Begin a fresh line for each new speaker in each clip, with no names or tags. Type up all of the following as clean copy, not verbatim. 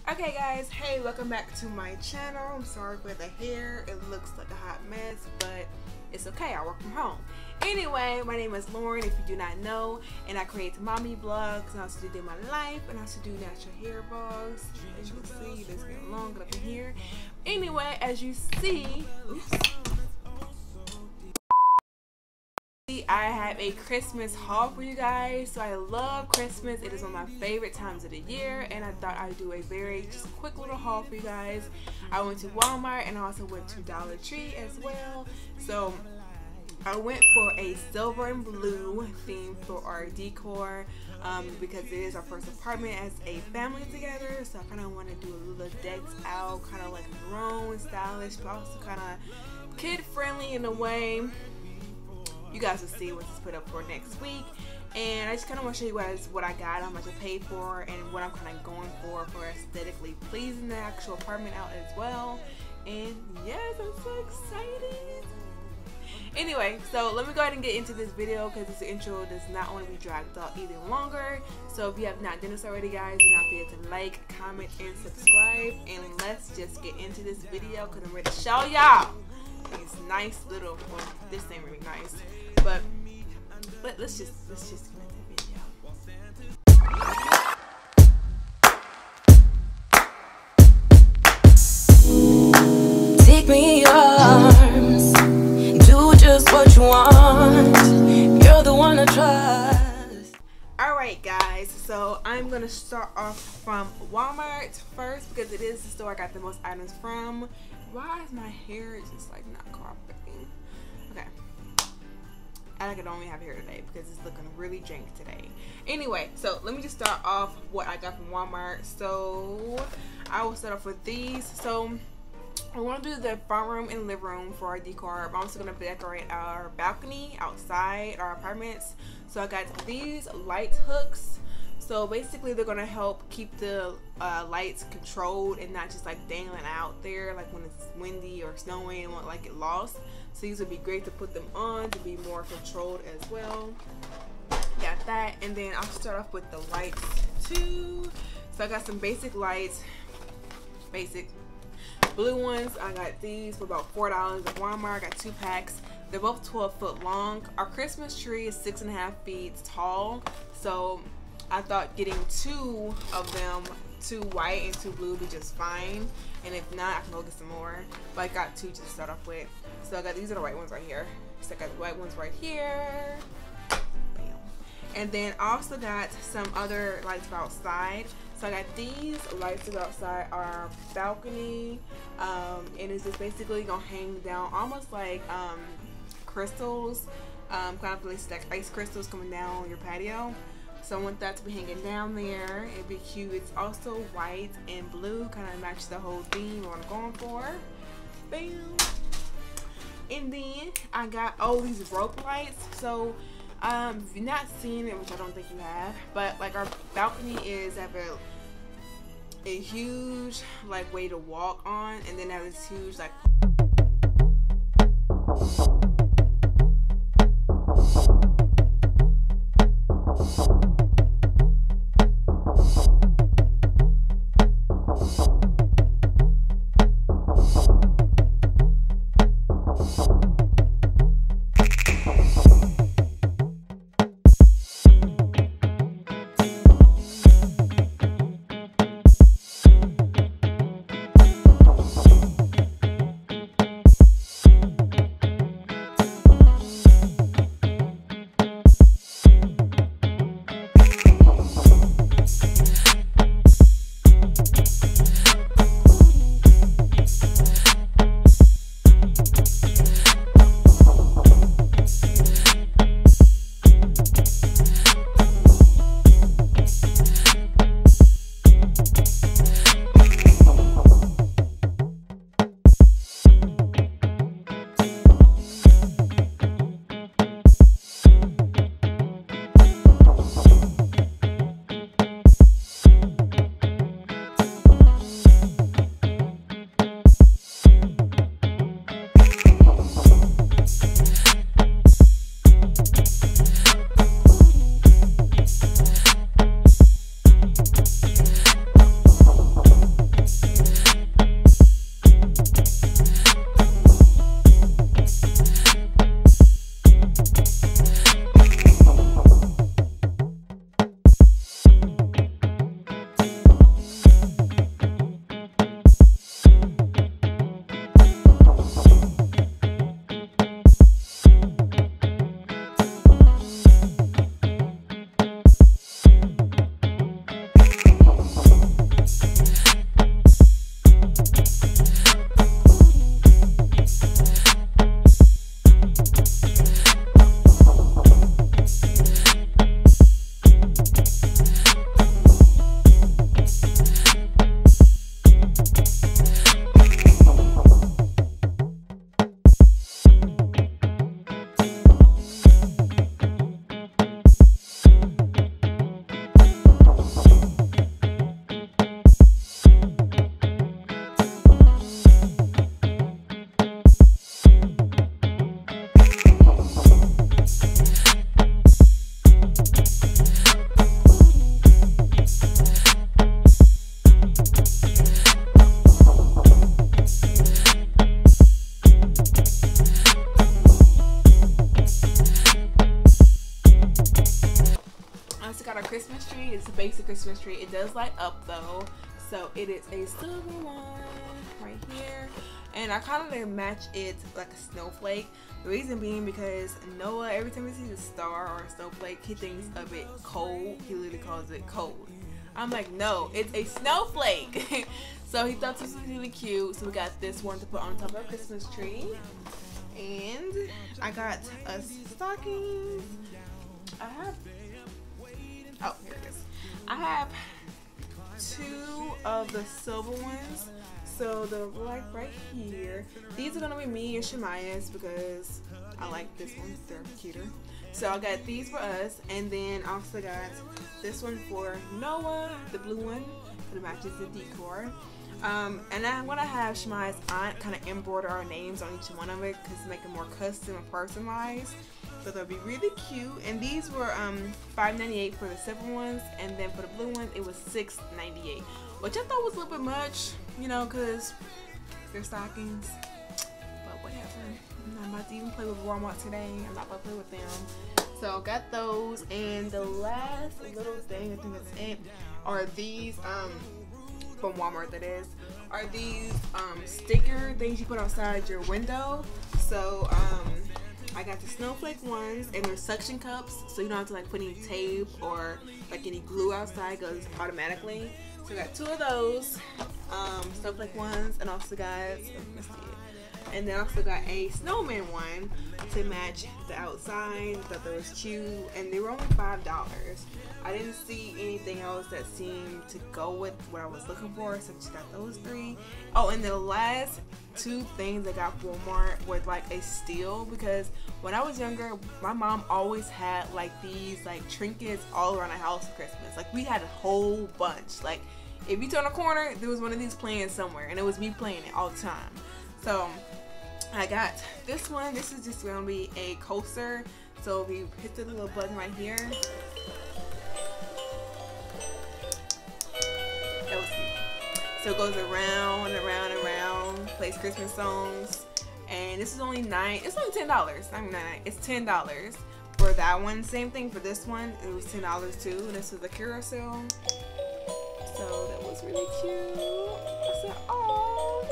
Okay guys, hey, welcome back to my channel. I'm sorry for the hair, it looks like a hot mess, but it's okay, I work from home. Anyway, my name is Lauren, if you do not know, and I create mommy vlogs, and I also do my life, and I also do natural hair vlogs. As you can see, it's getting long up in here. Anyway, as you see, I have a Christmas haul for you guys. So I love Christmas. It is one of my favorite times of the year, and I thought I'd do a very just quick little haul for you guys. I went to Walmart and I also went to Dollar Tree as well. So I went for a silver and blue theme for our decor because it is our first apartment as a family together. So I kind of want to do a little decks out, kind of like grown, stylish, but also kind of kid friendly in a way. You guys will see what's put up for next week, and I just kind of want to show you guys what I got, how much I paid for, and what I'm kind of going for aesthetically pleasing the actual apartment out as well. And yes, I'm so excited. Anyway, so let me go ahead and get into this video because this intro does not want to be dragged out even longer. So if you have not done this already, guys, do not forget to like, comment, and subscribe. And let's just get into this video because I'm ready to show y'all these nice little, well, this ain't really nice, but let's just get into the
video. Take me in your arms, do just what you want, you're the one I trust.
Alright guys, so I'm gonna start off from Walmart first because it is the store I got the most items from. Why is my hair just like not cooperating? Okay, I could only have hair today because it's looking really jank today. Anyway, so let me just start off what I got from Walmart. So I will start off with these. So I want to do the front room and living room for our decor. I'm also going to decorate our balcony outside our apartments. So I got these light hooks. So basically they're going to help keep the lights controlled and not just like dangling out there like when it's windy or snowing and won't like get lost. So these would be great to put them on to be more controlled as well. Got that, and then I'll start off with the lights too. So I got some basic lights, basic blue ones. I got these for about $4 at Walmart. I got 2 packs. They're both 12 foot long. Our Christmas tree is 6.5 feet tall. So I thought getting 2 of them, 2 white and 2 blue, would be just fine. And if not, I can go get some more. But I got 2 to start off with. So I got, these are the white ones right here. So I got the white ones right here. Bam. And then I also got some other lights for outside. So I got these lights to go outside our balcony. And it's just basically gonna hang down almost like crystals. Kind of like ice crystals coming down on your patio. So I want that to be hanging down there. It'd be cute. It's also white and blue, kind of match the whole theme what I'm going for. Bam. And then I got these rope lights. So if you've not seen it, which I don't think you have, but like our balcony is have a huge like way to walk on, and then have this huge like Christmas tree. It does light up though. So it is a silver one right here. And I kind of match it like a snowflake. The reason being because Noah, every time he sees a star or a snowflake, he thinks of it cold. He literally calls it cold. I'm like, no, it's a snowflake. So he thought this was really cute. So we got this one to put on top of our Christmas tree. And I got us stockings. Oh, here it is. I have 2 of the silver ones. So the right here, these are gonna be me and Shemaya's because I like this one, they're cuter. So I got these for us, and then I also got this one for Noah, the blue one, that matches the decor. And I'm gonna have Shemaya's aunt kind of embroider our names on each one of it because to make it more custom and personalized. So they'll be really cute. And these were $5.98 for the silver ones, and then for the blue ones it was $6.98, which I thought was a little bit much, you know, because they're stockings. But whatever. I'm not about to even play with Walmart today. I'm not about to play with them. So got those, and the last little thing, I think that's it, are these from Walmart, that is, are these sticker things you put outside your window. So I got the snowflake ones, and they're suction cups, so you don't have to like put any tape or like any glue outside, it goes automatically. So I got 2 of those snowflake ones, and also got, let's see it, and then I also got a snowman one to match the outside. I thought that was cute, and they were only $5. I didn't see anything else that seemed to go with what I was looking for, so I just got those 3. Oh, and the last 2 things I got from Walmart were like a steal, because when I was younger, my mom always had like these like trinkets all around the house for Christmas. Like we had a whole bunch. Like if you turn a corner, there was one of these playing somewhere, and it was me playing it all the time. So I got this one. This is just gonna be a coaster. So if you hit the little button right here, that was cute. So it goes around and around and around, plays Christmas songs, and this is only it's only $10. I mean, it's $10 for that one. Same thing for this one. It was $10 too, and this was a carousel. So that was really cute. I said, oh.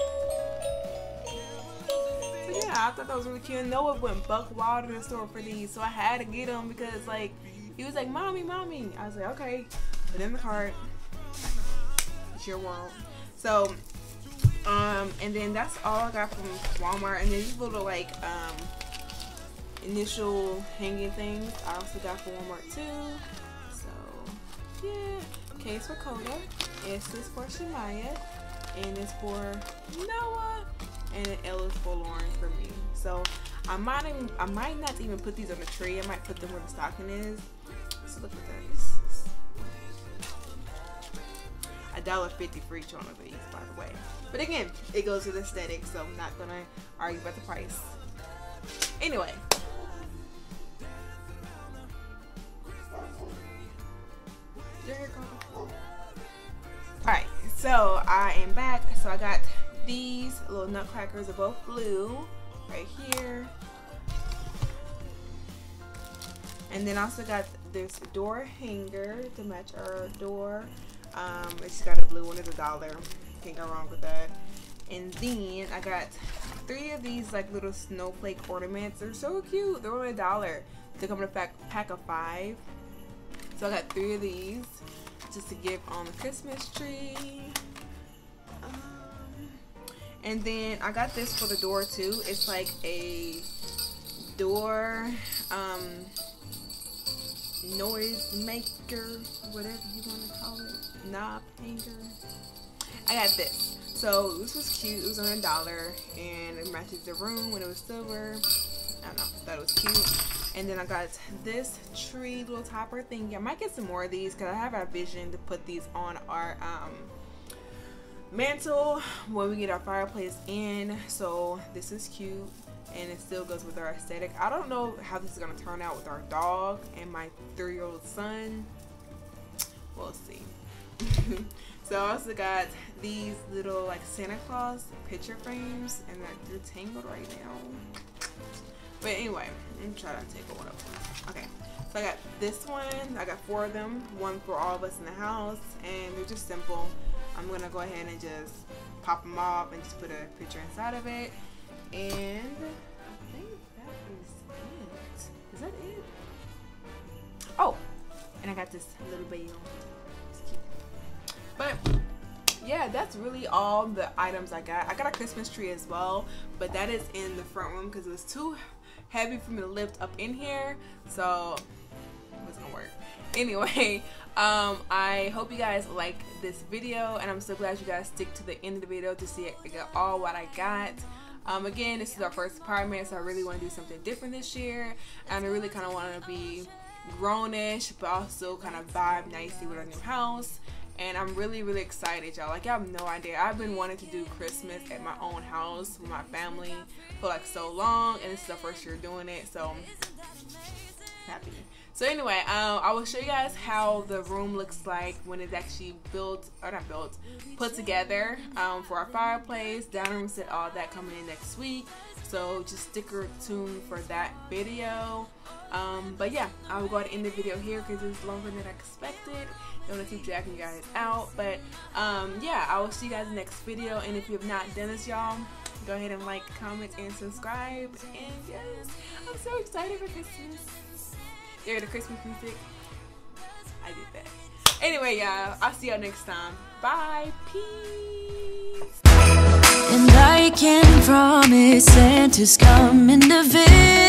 So yeah, I thought that was really cute. Noah went buck wild in the store for these, so I had to get them because like he was like, mommy, mommy. I was like, okay, put it in the cart. It's your world. So and then that's all I got from Walmart. And then these little like initial hanging things I also got from Walmart too. So yeah. Case for Koda. S is for Shemaya, and it's for Noah, and an L is for Lauren for me. So I might not even put these on the tree. I might put them where the stocking is. So look at this. $1.50 for each one of these, by the way. But again, it goes with aesthetic, so I'm not gonna argue about the price. Anyway. Alright, so I am back. So I got these little nutcrackers, are both blue right here, and then I also got this door hanger to match our door. It's got a blue one, it's $1. Can't go wrong with that. And then I got 3 of these like little snowflake ornaments. They're so cute. They're only $1. They come in a pack of 5. So I got 3 of these just to give on the Christmas tree. And then I got this for the door too. It's like a door noise maker, whatever you want to call it, knob hanger. I got this. So this was cute. It was only $1, and it matches the room when it was silver. I don't know, I thought it was cute. And then I got this tree little topper thing. I might get some more of these because I have a vision to put these on our mantle when we get our fireplace in. So this is cute, and it still goes with our aesthetic. I don't know how this is going to turn out with our dog and my 3-year-old son. We'll see. So I also got these little like Santa Claus picture frames, and they're tangled right now. But anyway, let me try to take one of them. Okay, So I got this one. I got 4 of them, one for all of us in the house, and they're just simple. I'm gonna go ahead and just pop them off and just put a picture inside of it. And I think that is it. Is that it? Oh, and I got this little baby on. It's cute. But yeah, that's really all the items I got. I got a Christmas tree as well, but that is in the front room because it was too heavy for me to lift up in here, so it wasn't gonna work. Anyway, I hope you guys like this video, and I'm so glad you guys stick to the end of the video to see all what I got. Again, this is our first apartment, so I really want to do something different this year, and I really kind of want to be grownish, but also kind of vibe nicely with our new house. And I'm really excited, y'all. Like, y'all have no idea. I've been wanting to do Christmas at my own house with my family for like so long, and this is the first year doing it, so happy. So anyway, I will show you guys how the room looks like when it's actually built, or not built, put together, for our fireplace, dining room set, all that coming in next week. So just stick tuned for that video. But yeah, I will go ahead and end the video here because it's longer than I expected. Don't want to keep dragging you guys out, but yeah, I will see you guys in the next video. And if you have not done this, y'all, go ahead and like, comment, and subscribe. And yes, I'm so excited for Christmas. You hear the Christmas music? I did that. Anyway, y'all, I'll see y'all next time. Bye. Peace.
And I can promise Santa's coming to visit.